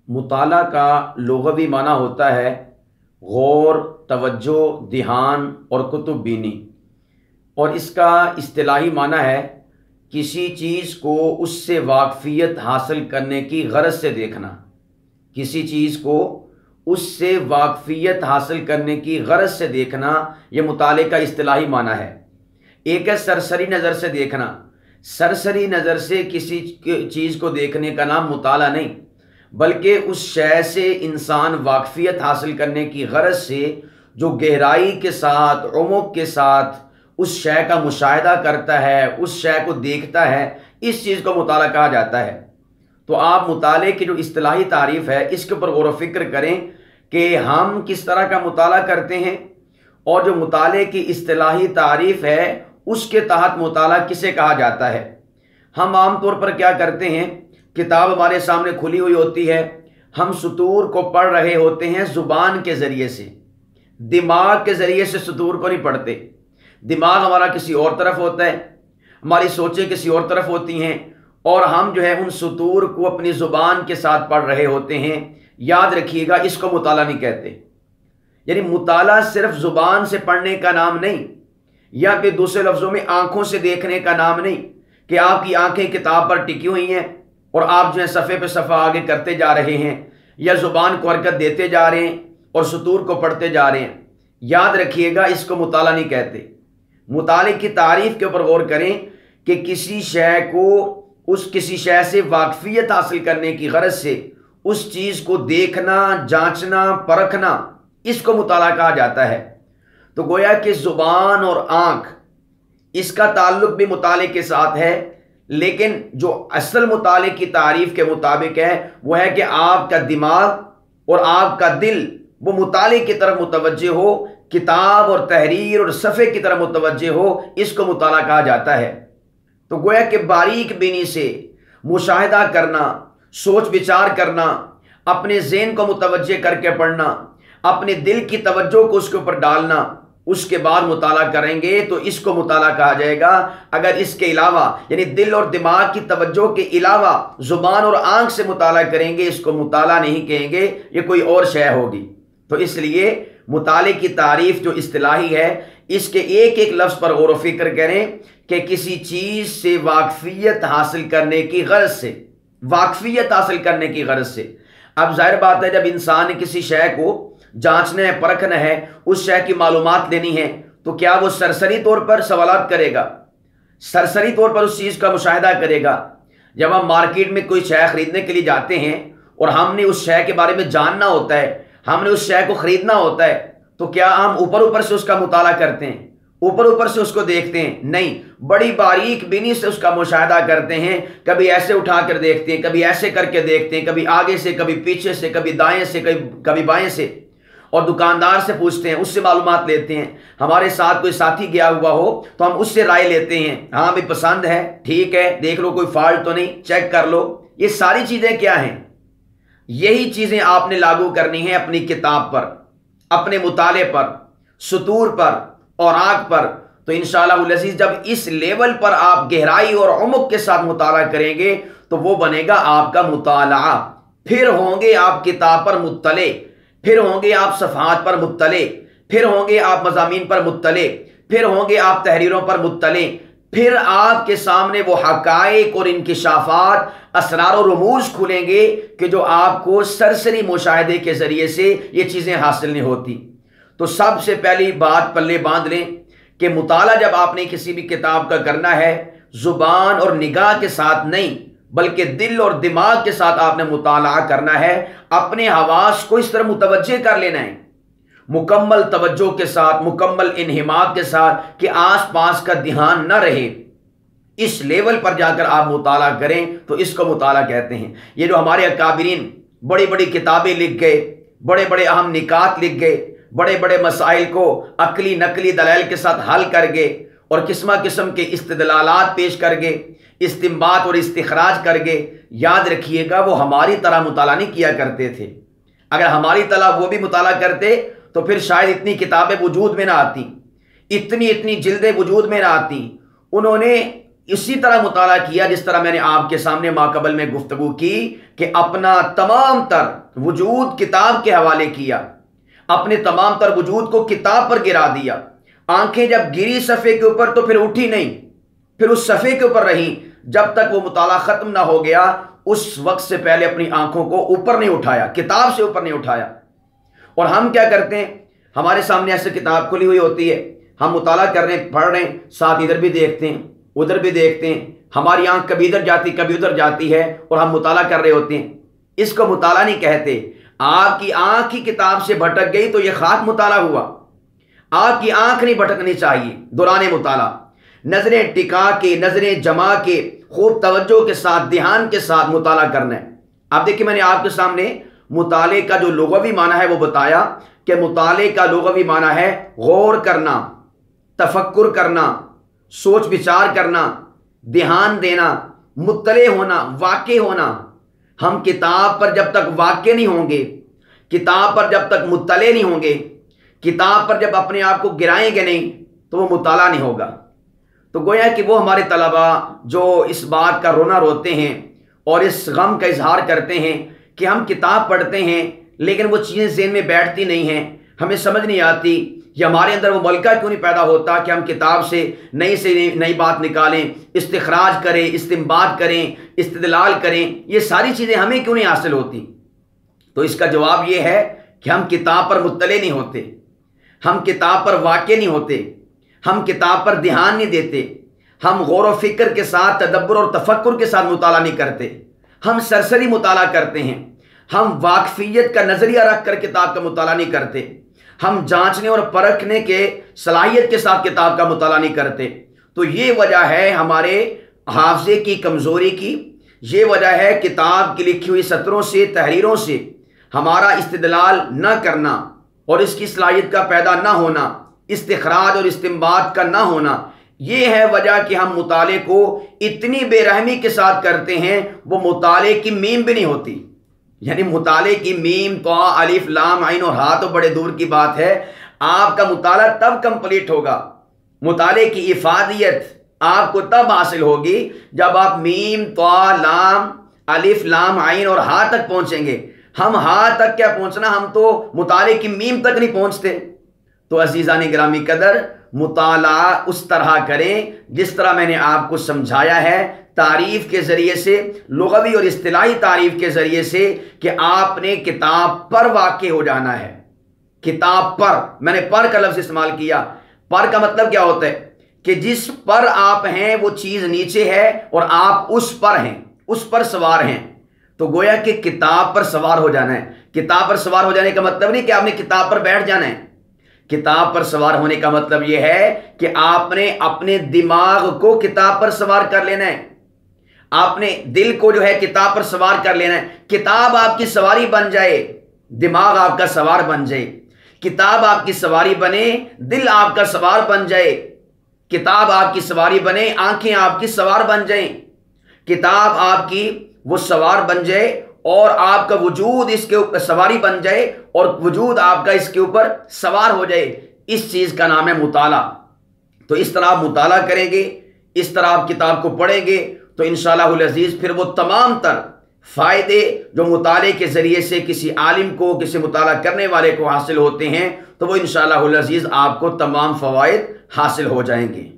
مطالعہ کا لغوی معنی ہوتا ہے غور، توجہ، دھیان اور کتب بینی، اور اس کا اصطلاحی معنی ہے کسی چیز کو اس سے واقفیت حاصل کرنے کی غرض سے دیکھنا۔ کسی چیز کو اس سے واقفیت حاصل کرنے کی غرض سے دیکھنا، یہ مطالعے کا اصطلاحی معنی ہے۔ ایک ہے سرسری نظر سے دیکھنا۔ سرسری نظر سے کسی چیز کو دیکھنے کا نام مطالعہ نہیں، بلکہ اس شے سے انسان واقفیت حاصل کرنے کی غرض سے جو گہرائی کے ساتھ، عمق کے ساتھ اس شے کا مشاہدہ کرتا ہے، اس شے کو دیکھتا ہے، اس چیز کو مطالعہ کہا جاتا ہے۔ تو آپ مطالعے کی جو اصطلاحی تعریف ہے اس کے اوپر غور و فکر کریں کہ ہم کس طرح کا مطالعہ کرتے ہیں، اور جو مطالعے کی اصطلاحی تعریف ہے اس کے تحت مطالعہ کسے کہا جاتا ہے۔ ہم عام طور پر کیا کرتے ہیں، کتاب ہمارے سامنے کھلی ہوئی ہوتی ہے، ہم سطور کو پڑھ رہے ہوتے ہیں زبان کے ذریعے سے، دماغ کے ذریعے سے سطور کو نہیں پڑھتے۔ دماغ ہمارا کسی اور طرف ہوتا ہے، ہماری سوچیں کسی اور طرف ہوتی ہیں، اور ہم جو ہے ان سطور کو اپنی زبان کے ساتھ پڑھ رہے ہوتے ہیں۔ یاد رکھیے گا، اس کو مطالعہ نہیں کہتے۔ یعنی مطالعہ صرف زبان سے پڑھنے کا نام نہیں، یا پھر دوسرے لفظوں میں آنکھوں سے دیکھنے کا نام نہیں کہ آپ کی آنکھیں کتاب پر ٹکی ہوئی ہیں اور آپ جو ہے صفحے پہ صفحہ آگے کرتے جا رہے ہیں، یا زبان کو حرکت دیتے جا رہے ہیں اور سطور کو پڑھتے جا رہے ہیں۔ یاد رکھیے گا، اس کو مطالعہ نہیں کہتے۔ مطالعے کی تعریف کے اوپر غور کریں کہ کسی شے کو کسی شے سے واقفیت حاصل کرنے کی غرض سے اس چیز کو دیکھنا، جانچنا، پرکھنا، اس کو مطالعہ کہا جاتا ہے۔ تو گویا کہ زبان اور آنکھ، اس کا تعلق بھی مطالعے کے ساتھ ہے، لیکن جو اصل مطالعے کی تعریف کے مطابق ہے وہ ہے کہ آپ کا دماغ اور آپ کا دل وہ مطالعے کی طرف متوجہ ہو، کتاب اور تحریر اور صفحے کی طرف متوجہ ہو، اس کو مطالعہ کہا جاتا ہے۔ تو گویا کہ باریک بینی سے مشاہدہ کرنا، سوچ بچار کرنا، اپنے ذہن کو متوجہ کر کے پڑھنا، اپنے دل کی توجہ کو اس کے اوپر ڈالنا، اس کے بعد مطالعہ کریں گے تو اس کو مطالعہ کہا جائے گا۔ اگر اس کے علاوہ، یعنی دل اور دماغ کی توجہ کے علاوہ زبان اور آنکھ سے مطالعہ کریں گے، اس کو مطالعہ نہیں کہیں گے، یہ کوئی اور شے ہوگی۔ تو اس لیے مطالعے کی تعریف جو اصطلاحی ہے، اس کے ایک ایک لفظ پر غور و فکر کریں کہ کسی چیز سے واقفیت حاصل کرنے کی غرض سے، واقفیت حاصل کرنے کی غرض سے۔ اب ظاہر بات ہے، جب انسان نے کسی شے کو جانچنا ہے، پرکھنا ہے، اس شے کی معلومات لینی ہے، تو کیا وہ سرسری طور پر سوالات کرے گا، سرسری طور پر اس چیز کا مشاہدہ کرے گا؟ جب ہم مارکیٹ میں کوئی شے خریدنے کے لیے جاتے ہیں اور ہم نے اس شے کے بارے میں جاننا ہوتا ہے، ہم نے اس شے کو خریدنا ہوتا ہے، تو کیا ہم اوپر سے اس کا مطالعہ کرتے ہیں، اوپر سے اس کو دیکھتے ہیں؟ نہیں، بڑی باریک بینی سے اس کا مشاہدہ کرتے ہیں۔ کبھی ایسے اٹھا کر دیکھتے ہیں، کبھی ایسے کر کے دیکھتے ہیں، کبھی آگے سے، کبھی پیچھے سے، کبھی دائیں سے، کبھی بائیں سے، اور دکاندار سے پوچھتے ہیں، اس سے معلومات لیتے ہیں۔ ہمارے ساتھ کوئی ساتھی گیا ہوا ہو تو ہم اس سے رائے لیتے ہیں، ہاں بھی پسند ہے، ٹھیک ہے، دیکھ لو کوئی فالٹ تو نہیں، چیک کر لو۔ یہ ساری چیزیں کیا ہیں؟ یہی چیزیں آپ نے لاگو کرنی ہیں اپنی کتاب پر، اپنے مطالعے پر، سطور پر اور آنکھ پر۔ تو انشاءاللہ العزیز جب اس لیول پر آپ گہرائی اور عمق کے ساتھ مطالعہ کریں گے تو وہ بنے گا آپ کا مطالعہ۔ پھر ہوں گے آپ کتاب پر مطلع، پھر ہوں گے آپ صفحات پر مطلع، پھر ہوں گے آپ مضامین پر مطلع، پھر ہوں گے آپ تحریروں پر مطلع، پھر آپ کے سامنے وہ حقائق اور انکشافات، اسرار و رموز کھلیں گے کہ جو آپ کو سرسری مشاہدے کے ذریعے سے یہ چیزیں حاصل نہیں ہوتی۔ تو سب سے پہلی بات پلے باندھ لیں کہ مطالعہ جب آپ نے کسی بھی کتاب کا کرنا ہے، زبان اور نگاہ کے ساتھ نہیں بلکہ دل اور دماغ کے ساتھ آپ نے مطالعہ کرنا ہے۔ اپنے حواس کو اس طرح متوجہ کر لینا ہے، مکمل توجہ کے ساتھ، مکمل انہماک کے ساتھ، کہ آس پاس کا دھیان نہ رہے۔ اس لیول پر جا کر آپ مطالعہ کریں تو اس کو مطالعہ کہتے ہیں۔ یہ جو ہمارے اکابرین بڑی بڑی کتابیں لکھ گئے، بڑے بڑے اہم نکات لکھ گئے، بڑے بڑے مسائل کو عقلی نقلی دلائل کے ساتھ حل کر گئے اور قسم قسم کے استدلالات پیش کر گئے، استنباط اور استخراج کر گئے، یاد رکھیے گا وہ ہماری طرح مطالعہ نہیں کیا کرتے تھے۔ اگر ہماری طرح وہ بھی مطالعہ کرتے تو پھر شاید اتنی کتابیں وجود میں نہ آتی، اتنی جلدیں وجود میں نہ آتی۔ انہوں نے اسی طرح مطالعہ کیا جس طرح میں نے آپ کے سامنے ماقبل میں گفتگو کی کہ اپنا تمام تر وجود کتاب کے حوالے کیا، اپنے تمام تر وجود کو کتاب پر گرا دیا۔ آنکھیں جب گری صفحے کے اوپر تو پھر اٹھی نہیں، پھر اس صفحے کے اوپر رہیں جب تک وہ مطالعہ ختم نہ ہو گیا۔ اس وقت سے پہلے اپنی آنکھوں کو اوپر نہیں اٹھایا، کتاب سے اوپر نہیں اٹھایا۔ اور ہم کیا کرتے ہیں، ہمارے سامنے ایسے کتاب کھلی ہوئی ہوتی ہے، ہم مطالعہ کر رہے ہیں، پڑھ رہے ہیں، ساتھ ادھر بھی دیکھتے ہیں ادھر بھی دیکھتے ہیں، ہماری آنکھ کبھی ادھر جاتی کبھی ادھر جاتی ہے اور ہم مطالعہ کر رہے ہوتے ہیں۔ اس کو مطالعہ نہیں کہتے۔ آپ کی آنکھ کی کتاب سے بھٹک گئی تو یہ خاک مطالعہ ہوا۔ آپ کی آنکھ نہیں بھٹکنی چاہیے دوران مطالعہ، نظریں ٹکا کے، نظریں جما کے، خوب توجہ کے ساتھ، دھیان کے ساتھ مطالعہ کرنا ہے۔ اب دیکھیں میں نے آپ کے سامنے مطالعے کا جو لغوی معنی ہے وہ بتایا کہ مطالعے کا لغوی معنی ہے غور کرنا، تفکر کرنا، سوچ بچار کرنا، دھیان دینا، مطلع ہونا، واقع ہونا۔ ہم کتاب پر جب تک واقع نہیں ہوں گے، کتاب پر جب تک مطلع نہیں ہوں گے، کتاب پر جب اپنے آپ کو گرائیں گے نہیں تو وہ مطالعہ نہیں ہوگا۔ تو گویا کہ وہ ہمارے طلباء جو اس بات کا رونا روتے ہیں اور اس غم کا اظہار کرتے ہیں کہ ہم کتاب پڑھتے ہیں لیکن وہ چیزیں ذہن میں بیٹھتی نہیں ہیں، ہمیں سمجھ نہیں آتی، یا ہمارے اندر وہ ملکہ کیوں نہیں پیدا ہوتا کہ ہم کتاب سے نئی بات نکالیں، استخراج کریں، استنباط کریں، استدلال کریں، یہ ساری چیزیں ہمیں کیوں نہیں حاصل ہوتی؟ تو اس کا جواب یہ ہے کہ ہم کتاب پر مطلع نہیں ہوتے، ہم کتاب پر واقع نہیں ہوتے، ہم کتاب پر دھیان نہیں دیتے، ہم غور و فکر کے ساتھ، تدبر اور تفکر کے ساتھ مطالعہ نہیں کرتے، ہم سرسری مطالعہ کرتے ہیں، ہم واقفیت کا نظریہ رکھ کر کتاب کا مطالعہ نہیں کرتے، ہم جانچنے اور پرکھنے کے صلاحیت کے ساتھ کتاب کا مطالعہ نہیں کرتے۔ تو یہ وجہ ہے ہمارے حافظے کی کمزوری کی، یہ وجہ ہے کتاب کی لکھی ہوئی سطروں سے، تحریروں سے ہمارا استدلال نہ کرنا اور اس کی صلاحیت کا پیدا نہ ہونا، استخراج اور استنباط کا نہ ہونا۔ یہ ہے وجہ کہ ہم مطالعے کو اتنی بے رحمی کے ساتھ کرتے ہیں، وہ مطالعے کی میم بھی نہیں ہوتی۔ یعنی مطالعے کی میم، تو الف لام عین اور ہا تو بڑے دور کی بات ہے، آپ کا مطالعہ تب کمپلیٹ ہوگا، مطالعے کی افادیت آپ کو تب حاصل ہوگی جب آپ میم، تو لام، الف لام عین اور ہا تک پہنچیں گے۔ ہم ہا تک کیا پہنچنا، ہم تو مطالعے کی میم تک نہیں پہنچتے۔ تو عزیزان گرامی قدر، مطالعہ اس طرح کریں جس طرح میں نے آپ کو سمجھایا ہے، تعریف کے ذریعے سے، لغوی اور اصطلاحی تعریف کے ذریعے سے، کہ آپ نے کتاب پر واقع ہو جانا ہے۔ کتاب پر، میں نے پر کا لفظ استعمال کیا، پر کا مطلب کیا ہوتا ہے کہ جس پر آپ ہیں وہ چیز نیچے ہے اور آپ اس پر ہیں، اس پر سوار ہیں۔ تو گویا کہ کتاب پر سوار ہو جانا ہے۔ کتاب پر سوار ہو جانے کا مطلب نہیں کہ آپ نے کتاب پر بیٹھ جانا ہے۔ کتاب پر سوار ہونے کا مطلب یہ ہے کہ آپ نے اپنے دماغ کو کتاب پر سوار کر لینا ہے، آپ نے دل کو جو ہے کتاب پر سوار کر لینا ہے۔ کتاب آپ کی سواری بن جائے، دماغ آپ کا سوار بن جائے، کتاب آپ کی سواری بنے، دل آپ کا سوار بن جائے، کتاب آپ کی سواری بنے، آنکھیں آپ کی سوار بن جائیں، کتاب آپ کی وہ سوار بن جائے اور آپ کا وجود اس کے اوپر سواری بن جائے اور وجود آپ کا اس کے اوپر سوار ہو جائے۔ اس چیز کا نام ہے مطالعہ۔ تو اس طرح آپ مطالعہ کریں گے، اس طرح آپ کتاب کو پڑھیں گے تو انشاءاللہ العزیز پھر وہ تمام تر فائدے جو مطالعے کے ذریعے سے کسی عالم کو، کسی مطالعہ کرنے والے کو حاصل ہوتے ہیں، تو وہ انشاءاللہ العزیز آپ کو تمام فوائد حاصل ہو جائیں گے۔